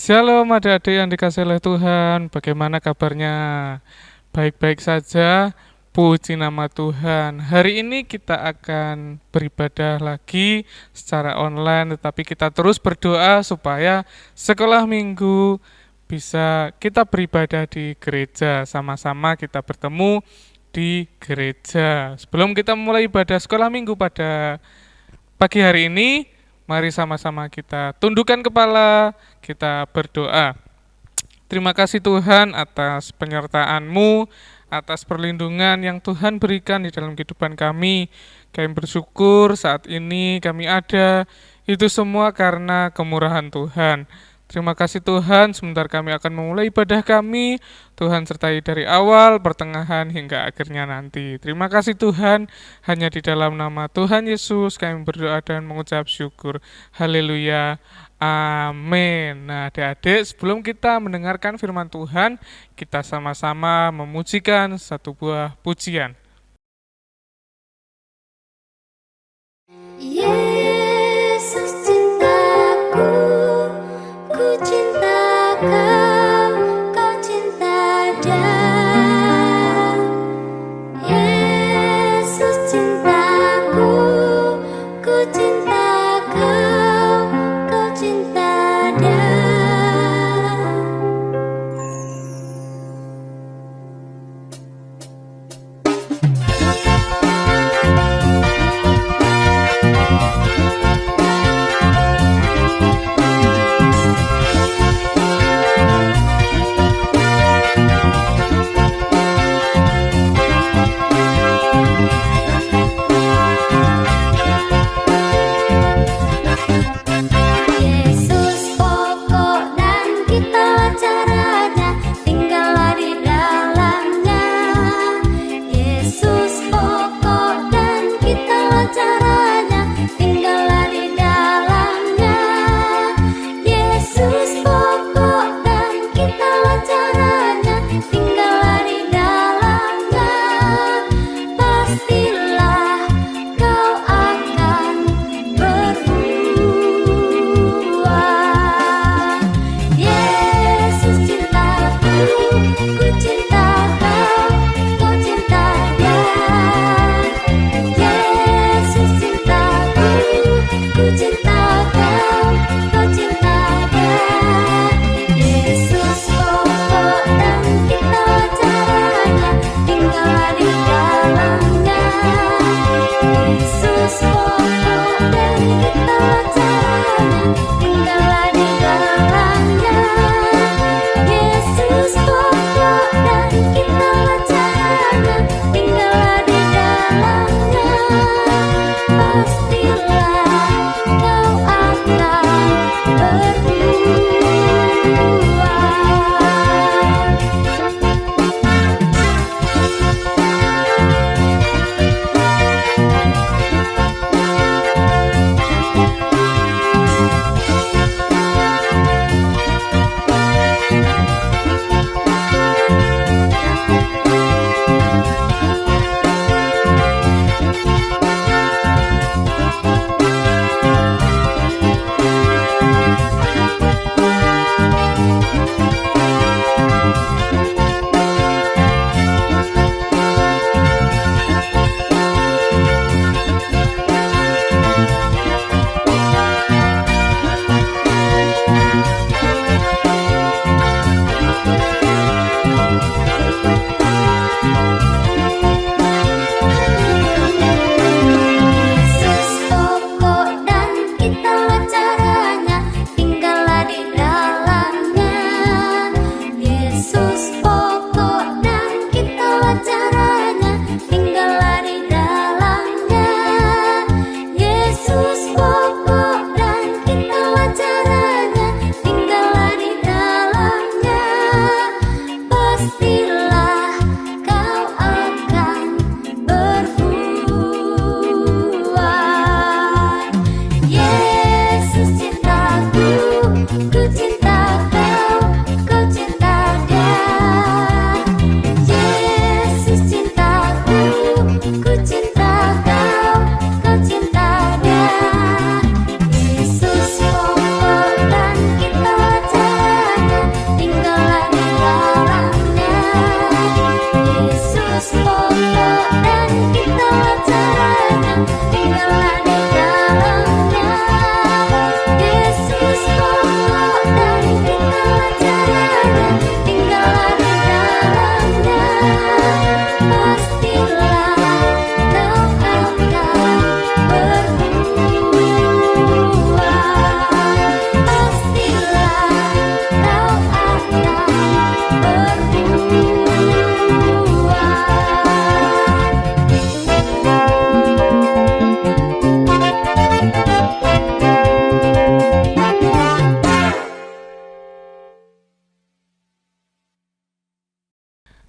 Shalom adik-adik yang dikasih oleh Tuhan, bagaimana kabarnya? Baik-baik saja, puji nama Tuhan. Hari ini kita akan beribadah lagi secara online, tetapi kita terus berdoa supaya sekolah minggu bisa kita beribadah di gereja, sama-sama kita bertemu di gereja. Sebelum kita mulai ibadah sekolah minggu pada pagi hari ini, mari sama-sama kita tundukkan kepala, kita berdoa. Terima kasih Tuhan atas penyertaan-Mu, atas perlindungan yang Tuhan berikan di dalam kehidupan kami. Kami bersyukur saat ini kami ada, itu semua karena kemurahan Tuhan. Terima kasih Tuhan, sebentar kami akan memulai ibadah kami. Tuhan sertai dari awal, pertengahan, hingga akhirnya nanti. Terima kasih Tuhan, hanya di dalam nama Tuhan Yesus kami berdoa dan mengucap syukur. Haleluya. Amin. Nah, adik-adik, sebelum kita mendengarkan firman Tuhan, kita sama-sama memujikan satu buah pujian. Yesus cintaku, ku cinta kau, kau cinta dia. Yesus cintaku, ku cinta kau, kau cinta dia.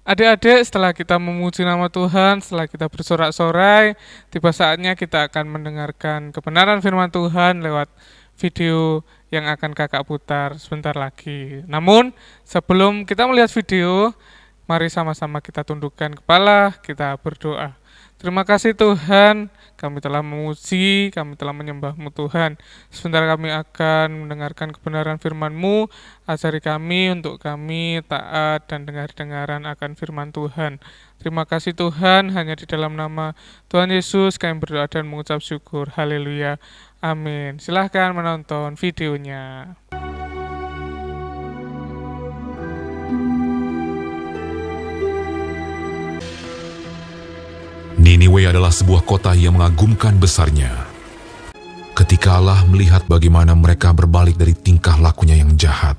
Adik-adik, setelah kita memuji nama Tuhan, setelah kita bersorak-sorai, tiba saatnya kita akan mendengarkan kebenaran firman Tuhan lewat video yang akan kakak putar sebentar lagi. Namun, sebelum kita melihat video, mari sama-sama kita tundukkan kepala, kita berdoa. Terima kasih Tuhan, kami telah memuji, kami telah menyembah-Mu Tuhan. Sebentar kami akan mendengarkan kebenaran firman-Mu, ajari kami untuk kami taat dan dengar-dengaran akan firman Tuhan. Terima kasih Tuhan, hanya di dalam nama Tuhan Yesus kami berdoa dan mengucap syukur. Haleluya. Amin. Silahkan menonton videonya. Niniwe adalah sebuah kota yang mengagumkan besarnya. Ketika Allah melihat bagaimana mereka berbalik dari tingkah lakunya yang jahat,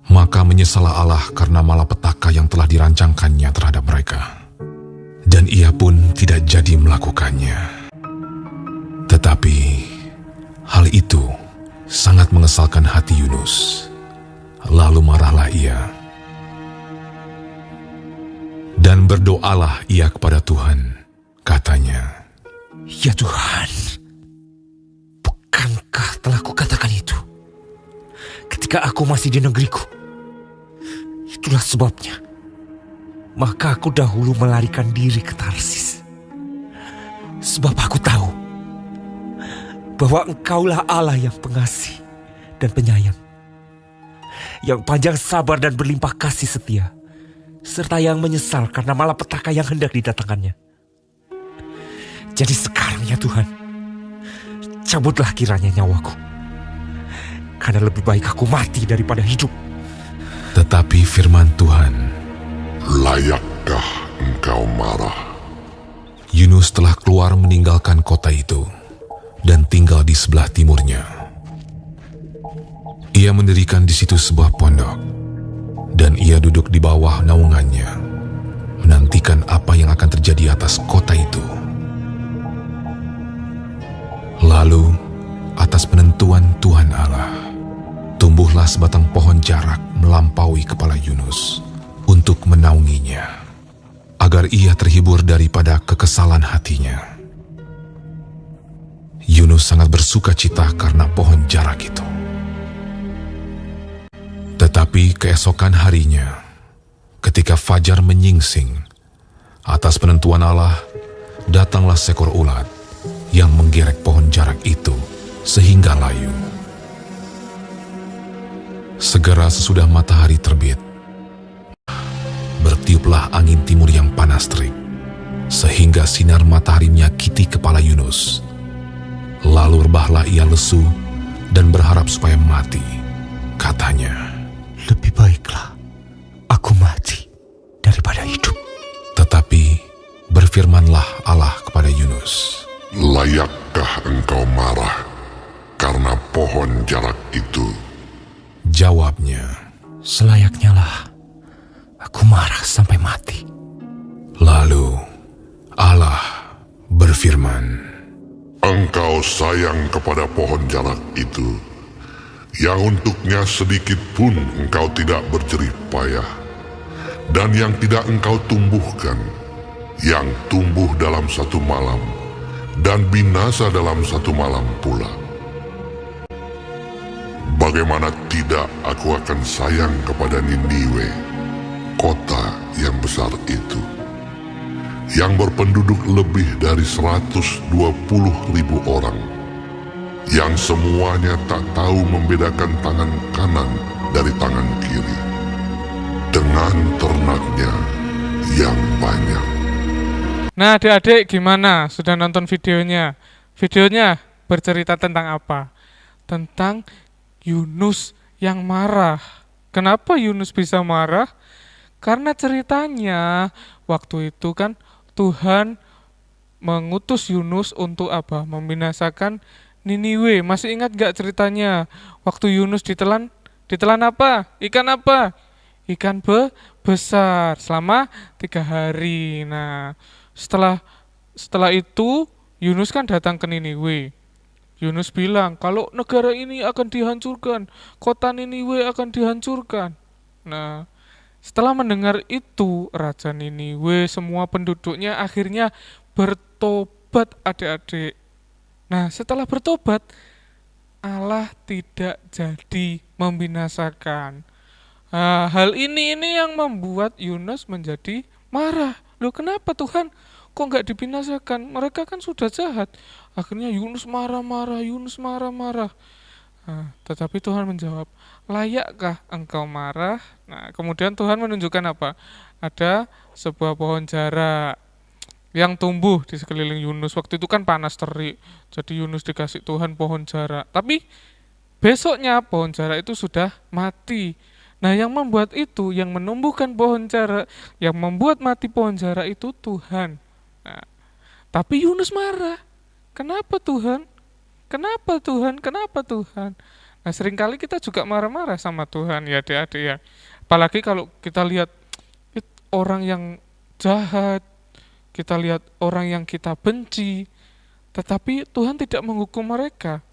maka menyesallah Allah karena malapetaka yang telah dirancangkannya terhadap mereka. Dan ia pun tidak jadi melakukannya. Tetapi, hal itu sangat mengesalkan hati Yunus. Lalu marahlah ia. Dan berdoalah ia kepada Tuhan. Katanya, "Ya Tuhan, bukankah telah kukatakan itu ketika aku masih di negeriku? Itulah sebabnya, maka aku dahulu melarikan diri ke Tarsis. Sebab aku tahu bahwa Engkaulah Allah yang pengasih dan penyayang, yang panjang sabar dan berlimpah kasih setia, serta yang menyesal karena malapetaka yang hendak didatangkannya. Jadi sekarang ya Tuhan, cabutlah kiranya nyawaku, karena lebih baik aku mati daripada hidup." tetapi firman Tuhan, Layakkah engkau marah? Yunus telah keluar meninggalkan kota itu dan tinggal di sebelah timurnya. Ia mendirikan di situ sebuah pondok, dan ia duduk di bawah naungannya, menantikan apa yang akan terjadi atas kota itu. Lalu, atas penentuan Tuhan Allah, tumbuhlah sebatang pohon jarak melampaui kepala Yunus untuk menaunginya, agar ia terhibur daripada kekesalan hatinya. Yunus sangat bersuka cita karena pohon jarak itu. Tetapi keesokan harinya, ketika fajar menyingsing, atas penentuan Allah, datanglah seekor ulat yang menggerek pohon jarak itu sehingga layu. Segera sesudah matahari terbit, bertiuplah angin timur yang panas terik, sehingga sinar matahari menyakiti kepala Yunus. Lalu rebahlah ia lesu dan berharap supaya mati. Katanya, "Lebih baiklah aku mati daripada hidup." tetapi berfirmanlah Allah kepada Yunus, Layakkah engkau marah karena pohon jarak itu? Jawabnya, "Selayaknya lah aku marah sampai mati." lalu Allah berfirman, Engkau sayang kepada pohon jarak itu, yang untuknya sedikit pun engkau tidak berjerih payah, dan yang tidak engkau tumbuhkan, yang tumbuh dalam satu malam, dan binasa dalam satu malam pula. Bagaimana tidak aku akan sayang kepada Niniwe, kota yang besar itu, yang berpenduduk lebih dari 120.000 orang, yang semuanya tak tahu membedakan tangan kanan dari tangan kiri, dengan ternaknya yang banyak. Nah, adik-adik gimana? Sudah nonton videonya? Videonya bercerita tentang apa? Tentang Yunus yang marah. Kenapa Yunus bisa marah? Karena ceritanya waktu itu kan Tuhan mengutus Yunus untuk apa? Membinasakan Niniwe. Masih ingat gak ceritanya? Waktu Yunus ditelan apa? Ikan apa? Ikan besar selama 3 hari. Nah, setelah itu Yunus kan datang ke Niniwe. Yunus bilang kalau negara ini akan dihancurkan, kota Niniwe akan dihancurkan. Nah, Setelah mendengar itu, Raja Niniwe semua penduduknya akhirnya bertobat adik-adik. Nah, setelah bertobat, Allah tidak jadi membinasakan. Hal ini yang membuat Yunus menjadi marah. Loh, kenapa Tuhan? Kok nggak dibinasakan? Mereka kan sudah jahat. Akhirnya Yunus marah-marah, Yunus marah-marah. Tetapi Tuhan menjawab, layakkah engkau marah? Nah, kemudian Tuhan menunjukkan apa? Ada sebuah pohon jara yang tumbuh di sekeliling Yunus. Waktu itu kan panas terik, jadi Yunus dikasih Tuhan pohon jara. Tapi besoknya pohon jara itu sudah mati. Nah, yang membuat itu, yang menumbuhkan pohon jara, yang membuat mati pohon jara itu Tuhan. Nah, tapi Yunus marah. Kenapa Tuhan? Kenapa Tuhan? Kenapa Tuhan? Nah, seringkali kita juga marah-marah sama Tuhan ya adik-adik ya. Apalagi kalau kita lihat orang yang jahat, kita lihat orang yang kita benci, tetapi Tuhan tidak menghukum mereka.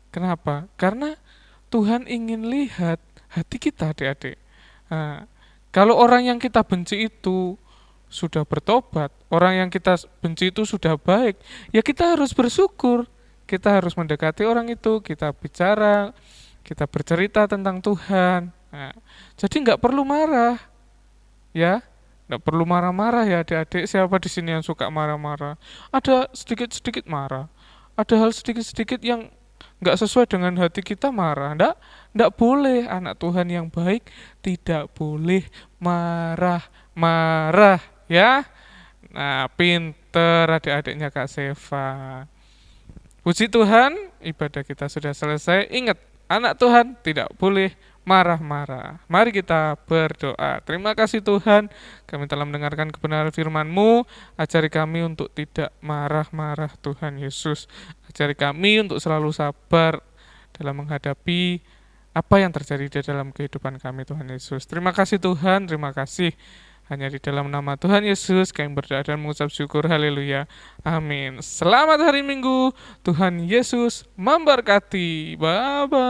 Kenapa? Karena Tuhan ingin lihat hati kita adik-adik. Nah, kalau orang yang kita benci itu sudah bertobat, orang yang kita benci itu sudah baik, ya kita harus bersyukur. Kita harus mendekati orang itu, kita bicara, kita bercerita tentang Tuhan. Nah, jadi nggak perlu marah, ya, nggak perlu marah-marah ya adik-adik. Siapa di sini yang suka marah-marah? Ada sedikit-sedikit marah, ada hal sedikit-sedikit yang nggak sesuai dengan hati kita marah. Nggak boleh. Anak Tuhan yang baik tidak boleh marah-marah, ya. Nah, pinter adik-adiknya Kak Seva. Puji Tuhan, ibadah kita sudah selesai. Ingat, anak Tuhan tidak boleh marah-marah. Mari kita berdoa. Terima kasih Tuhan, kami telah mendengarkan kebenaran firman-Mu. Ajari kami untuk tidak marah-marah Tuhan Yesus. Ajari kami untuk selalu sabar dalam menghadapi apa yang terjadi di dalam kehidupan kami Tuhan Yesus. Terima kasih Tuhan, terima kasih. Hanya di dalam nama Tuhan Yesus kami berdoa dan mengucap syukur. Haleluya. Amin. Selamat hari Minggu. Tuhan Yesus memberkati. Bye-bye.